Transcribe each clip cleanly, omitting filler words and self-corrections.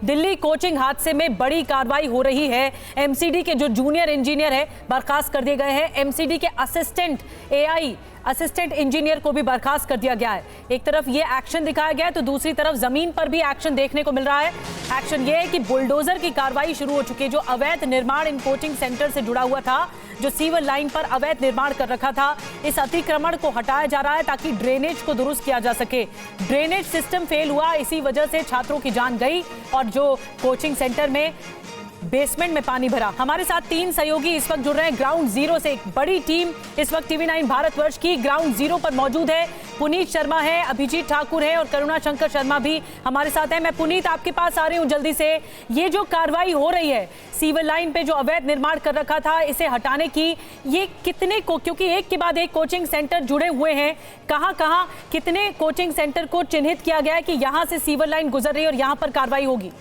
Delhi coaching हादसे में बड़ी कार्रवाई हो रही है। एमसीडी के जो जूनियर इंजीनियर है बर्खास्त कर दिए गए हैं। एमसीडी के असिस्टेंट इंजीनियर को भी बर्खास्त कर दिया गया है। एक तरफ ये एक्शन दिखाया गया है तो दूसरी तरफ जमीन पर भी एक्शन देखने को मिल रहा है। एक्शन ये है कि बुलडोजर की कार्रवाई शुरू हो चुकी है। जो अवैध निर्माण इन कोचिंग सेंटर से जुड़ा हुआ था, जो सीवर लाइन पर अवैध निर्माण कर रखा था, इस अतिक्रमण को हटाया जा रहा है ताकि ड्रेनेज को दुरुस्त किया जा सके। ड्रेनेज सिस्टम फेल हुआ, इसी वजह से छात्रों की जान गई और जो कोचिंग सेंटर में बेसमेंट में पानी भरा। हमारे साथ 3 सहयोगी इस वक्त जुड़ रहे हैं ग्राउंड जीरो से। एक बड़ी टीम इस वक्त TV9 भारतवर्ष की ग्राउंड जीरो पर मौजूद है। पुनीत शर्मा है, अभिजीत ठाकुर है और करुणा शंकर शर्मा भी हमारे साथ है। मैं पुनीत आपके पास आ रही हूं जल्दी से। ये जो कार्रवाई हो रही है सीवर लाइन पे जो अवैध निर्माण कर रखा था, इसे हटाने की, ये कितने को, क्योंकि एक के बाद एक कोचिंग सेंटर जुड़े हुए हैं, कहां कितने कोचिंग सेंटर को चिन्हित किया गया है कि यहां से सीवर लाइन गुजर रही है और यहां पर कार्रवाई होगी?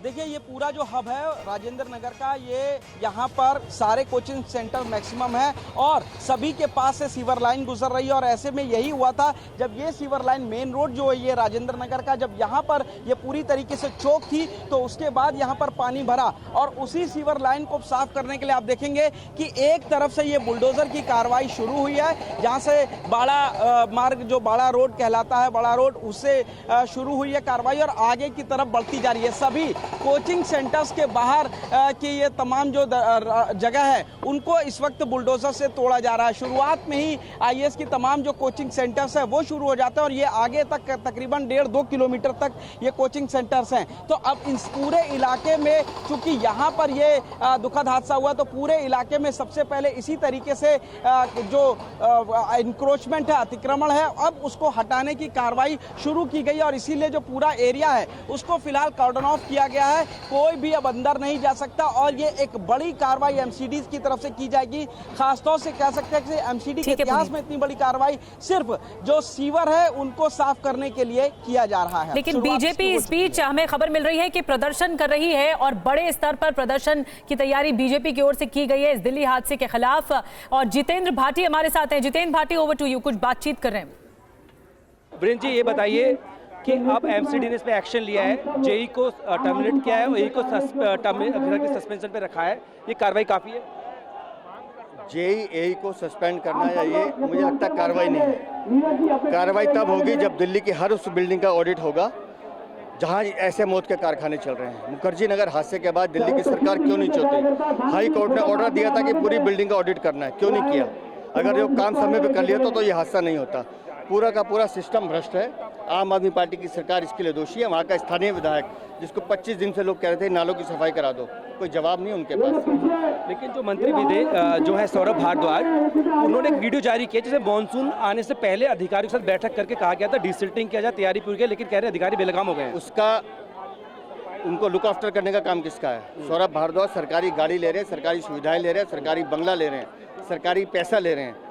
देखिए, ये पूरा जो हब है राजेंद्र नगर का, ये यहाँ पर सारे कोचिंग सेंटर मैक्सिमम है और सभी के पास से सीवर लाइन गुजर रही है। और ऐसे में यही हुआ था जब ये सीवर लाइन मेन रोड जो है ये राजेंद्र नगर का, जब यहाँ पर ये पूरी तरीके से चौक थी तो उसके बाद यहाँ पर पानी भरा और उसी सीवर लाइन को साफ करने के लिए आप देखेंगे कि एक तरफ से ये बुलडोजर की कार्रवाई शुरू हुई है, जहाँ से बाड़ा मार्ग जो बाड़ा रोड कहलाता है, बाड़ा रोड, उससे शुरू हुई है कार्रवाई और आगे की तरफ बढ़ती जा रही है। सभी कोचिंग सेंटर्स के बाहर की ये तमाम जो जगह है उनको इस वक्त बुलडोजर से तोड़ा जा रहा है। शुरुआत में ही IAS की तमाम जो कोचिंग सेंटर्स है वो शुरू हो जाते हैं और ये आगे तक तकरीबन 1.5-2 किलोमीटर तक ये कोचिंग सेंटर्स हैं। तो अब इस पूरे इलाके में, चूंकि यहाँ पर ये दुखद हादसा हुआ, तो पूरे इलाके में सबसे पहले इसी तरीके से जो इंक्रोचमेंट है, अतिक्रमण है, अब उसको हटाने की कार्रवाई शुरू की गई और इसीलिए जो पूरा एरिया है उसको फिलहाल कॉर्डन ऑफ किया गया है। कोई भी अब अंदर नहीं जा सकता और ये एक बड़ी कार्रवाई एमसीडी की तरफ से की जाएगी। खासतौर से कह सकते हैं कि एमसीडी के इतिहास में इतनी बड़ी कार्रवाई सिर्फ जो सीवर है उनको साफ करने के लिए किया जा रहा है। लेकिन बीजेपी इस बीच हमें खबर मिल रही है कि प्रदर्शन कर रही है और बड़े स्तर पर प्रदर्शन की तैयारी बीजेपी की ओर से की गई है इस दिल्ली हादसे के खिलाफ। और जितेंद्र भाटी हमारे साथ हैं। Jitendra Bhati, over to you, कुछ बातचीत कर रहे हैं। वीरेंद्र जी, ये बताइए कि अब एमसीडी ने इस पे एक्शन लिया है, जेई को टर्मिनेट किया है और एई को सस्पेंशन पे रखा है, ये कार्रवाई काफी है? जेई एई को सस्पेंड करना या ये मुझे लगता है कार्रवाई नहीं है। कार्रवाई तब होगी जब दिल्ली की हर उस बिल्डिंग का ऑडिट होगा जहां ऐसे मौत के कारखाने चल रहे हैं। मुखर्जी नगर हादसे के बाद दिल्ली की सरकार क्यों नहीं चाहती? हाई कोर्ट ने ऑर्डर दिया था कि पूरी बिल्डिंग का ऑडिट करना है, क्यों नहीं किया? अगर ये काम समय पे कर लिया तो ये हादसा नहीं होता। पूरा का पूरा सिस्टम भ्रष्ट है। आम आदमी पार्टी की सरकार इसके लिए दोषी है। वहाँ का स्थानीय विधायक जिसको 25 दिन से लोग कह रहे थे नालों की सफाई करा दो, कोई जवाब नहीं उनके पास। लेकिन जो मंत्री विधेयक जो है सौरभ भारद्वाज, उन्होंने एक वीडियो जारी किया जिसे मानसून आने से पहले अधिकारियों के साथ बैठक करके कहा गया था डिसिल्टिंग किया जाए, तैयारी पूरी की, लेकिन कह रहे अधिकारी बेलगाम हो गए हैं। उसका उनको लुक आफ्टर करने का काम किसका है? सौरभ भारद्वाज सरकारी गाड़ी ले रहे हैं, सरकारी सुविधाएं ले रहे हैं, सरकारी बंगला ले रहे हैं, सरकारी पैसा ले रहे हैं।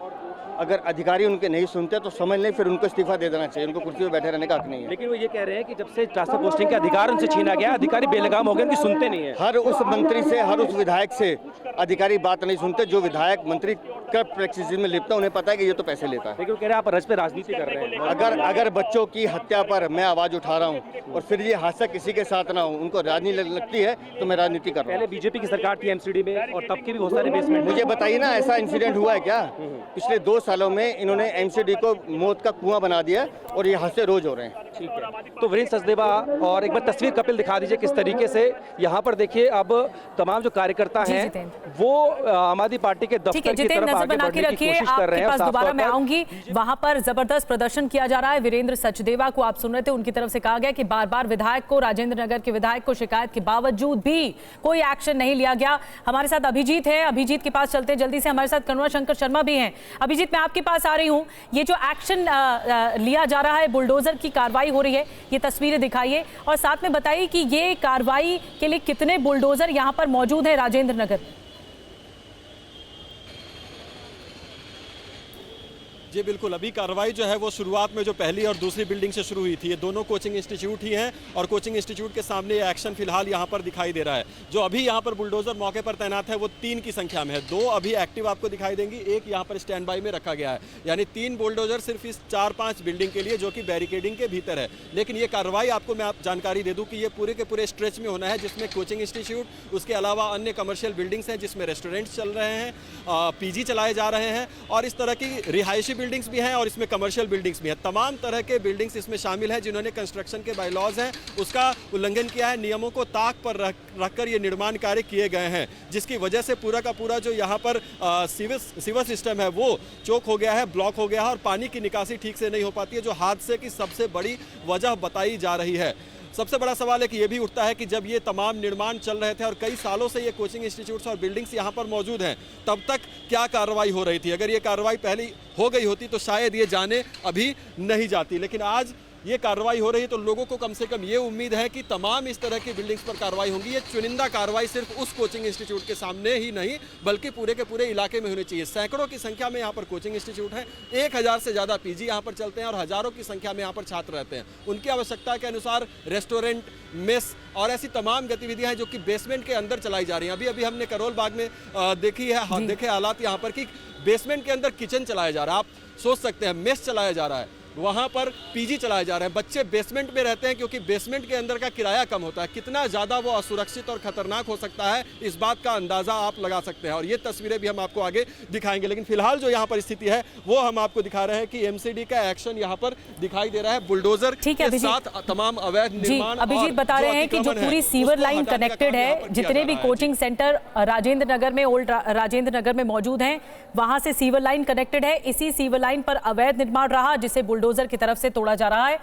अगर अधिकारी उनके नहीं सुनते तो समझ लें फिर उनको इस्तीफा दे देना चाहिए, उनको कुर्सी पर बैठे रहने का हक नहीं है। लेकिन वो ये कह रहे हैं कि जब से ट्रांसफर पोस्टिंग के अधिकार उनसे छीना गया, अधिकारी बेलगाम हो गए, उनकी सुनते नहीं है। हर उस मंत्री से, हर उस विधायक से अधिकारी बात नहीं सुनते। जो विधायक मंत्री करप्ट प्रैक्टिस में लिप्त है उन्हें पता है कि ये तो पैसे लेता है। लेकिन कह रहे हैं आप रज पे राजनीति कर रहे हैं। अगर बच्चों की हत्या पर मैं आवाज उठा रहा हूँ और फिर ये हादसा किसी के साथ ना हो, उनको राजनीति लगती है तो मैं राजनीति कर रहा हूँ। पहले बीजेपी की सरकार थी एमसीडी में और तब के भी बहुत सारे बेसमेंट। मुझे बताइए ना, ऐसा इंसिडेंट हुआ है क्या? पिछले 2 सालों में इन्होंने एमसीडी को मौत का कुआं बना दिया और ये हादसे रोज हो रहे हैं। ठीक है, तो वीरेंद्र सचदेवा, और एक बार तस्वीर कपिल दिखा दीजिए किस तरीके से यहाँ पर देखिए अब तमाम जो कार्यकर्ता हैं वो आम आदमी पार्टी के दफ्तर की तरफ आगे बढ़ने की कोशिश कर रहे हैं। आपके पास दोबारा मैं आऊंगी। वहां पर जबरदस्त प्रदर्शन किया जा रहा है। वीरेंद्र सचदेवा को आप सुन रहे थे, उनकी तरफ से कहा गया कि बार बार विधायक को, राजेंद्र नगर के विधायक को शिकायत के बावजूद भी कोई एक्शन नहीं लिया गया। हमारे साथ अभिजीत है, अभिजीत के पास चलते हैं जल्दी से। हमारे साथ करुणा शंकर शर्मा भी हैं। अभिजीत, मैं आपके पास आ रही हूँ। ये जो एक्शन लिया जा रहा है, बुलडोजर की कार्रवाई हो रही है, ये तस्वीरें दिखाइए और साथ में बताइए कि ये कार्रवाई के लिए कितने बुलडोजर यहाँ पर मौजूद है राजेंद्र नगर? जी बिल्कुल, अभी कार्रवाई जो है वो शुरुआत में जो पहली और दूसरी बिल्डिंग से शुरू हुई थी। ये दोनों कोचिंग इंस्टीट्यूट ही हैं और कोचिंग इंस्टीट्यूट के सामने ये एक्शन फिलहाल यहाँ पर दिखाई दे रहा है। जो अभी यहाँ पर बुलडोजर मौके पर तैनात है वो 3 की संख्या में है। 2 अभी एक्टिव आपको दिखाई देंगी, 1 यहाँ पर स्टैंड बाई में रखा गया है। यानी 3 बुलडोजर सिर्फ इस 4-5 बिल्डिंग के लिए, जो कि बैरिकेडिंग के भीतर है। लेकिन ये कार्रवाई आपको मैं जानकारी दे दूँ कि ये पूरे के पूरे स्ट्रेच में होना है, जिसमें कोचिंग इंस्टीट्यूट, उसके अलावा अन्य कमर्शियल बिल्डिंग्स हैं जिसमें रेस्टोरेंट्स चल रहे हैं, पीजी चलाए जा रहे हैं और इस तरह की रिहायशी बिल्डिंग्स भी हैं और इसमें कमर्शियल बिल्डिंग्स भी हैं। तमाम तरह के बिल्डिंग्स इसमें शामिल हैं जिन्होंने कंस्ट्रक्शन के बायलॉज हैं उसका उल्लंघन किया है। नियमों को ताक पर रखकर ये निर्माण कार्य किए गए हैं, जिसकी वजह से पूरा का पूरा जो यहाँ पर सीवर सिस्टम है वो चोक हो गया है, ब्लॉक हो गया है और पानी की निकासी ठीक से नहीं हो पाती है, जो हादसे की सबसे बड़ी वजह बताई जा रही है। सबसे बड़ा सवाल है कि ये भी उठता है कि जब ये तमाम निर्माण चल रहे थे और कई सालों से ये कोचिंग इंस्टीट्यूट्स और बिल्डिंग्स यहाँ पर मौजूद हैं, तब तक क्या कार्रवाई हो रही थी? अगर ये कार्रवाई पहले हो गई होती तो शायद ये जाने अभी नहीं जाती। लेकिन आज ये कार्रवाई हो रही है तो लोगों को कम से कम ये उम्मीद है कि तमाम इस तरह की बिल्डिंग्स पर कार्रवाई होगी। ये चुनिंदा कार्रवाई सिर्फ उस कोचिंग इंस्टीट्यूट के सामने ही नहीं बल्कि पूरे के पूरे इलाके में होनी चाहिए। सैकड़ों की संख्या में यहाँ पर कोचिंग इंस्टीट्यूट है, 1000 से ज़्यादा पीजी यहाँ पर चलते हैं और हज़ारों की संख्या में यहाँ पर छात्र रहते हैं। उनकी आवश्यकता के अनुसार रेस्टोरेंट, मेस और ऐसी तमाम गतिविधियाँ हैं जो कि बेसमेंट के अंदर चलाई जा रही हैं। अभी हमने करोल बाग में देखे हालात यहाँ पर कि बेसमेंट के अंदर किचन चलाया जा रहा है। आप सोच सकते हैं, मेस चलाया जा रहा है, वहाँ पर पीजी चलाए जा रहे हैं। बच्चे बेसमेंट में रहते हैं क्योंकि बेसमेंट के अंदर का किराया कम होता है। कितना ज़्यादा वो असुरक्षित और खतरनाक हो सकता है, इस बात का अंदाज़ा आप लगा सकते हैं और ये तस्वीरें भी हम आपको आगे दिखाएंगे। लेकिन फिलहाल जो यहाँ पर स्थिति है वो हम आपको दिखा रहे हैं कि एमसीडी का एक्शन यहाँ पर दिखाई दे रहा है। बुलडोजर के साथ तमाम अवैध निर्माण। अभिजीत बता रहे हैं कि जो पूरी सीवर लाइन कनेक्टेड है, जितने भी कोचिंग सेंटर राजेंद्र नगर में, ओल्ड राजेंद्र नगर में मौजूद हैं, वहां से सीवर लाइन कनेक्टेड है। इसी सीवर लाइन पर अवैध निर्माण रहा जिसे बुलडोजर की तरफ से तोड़ा जा रहा है।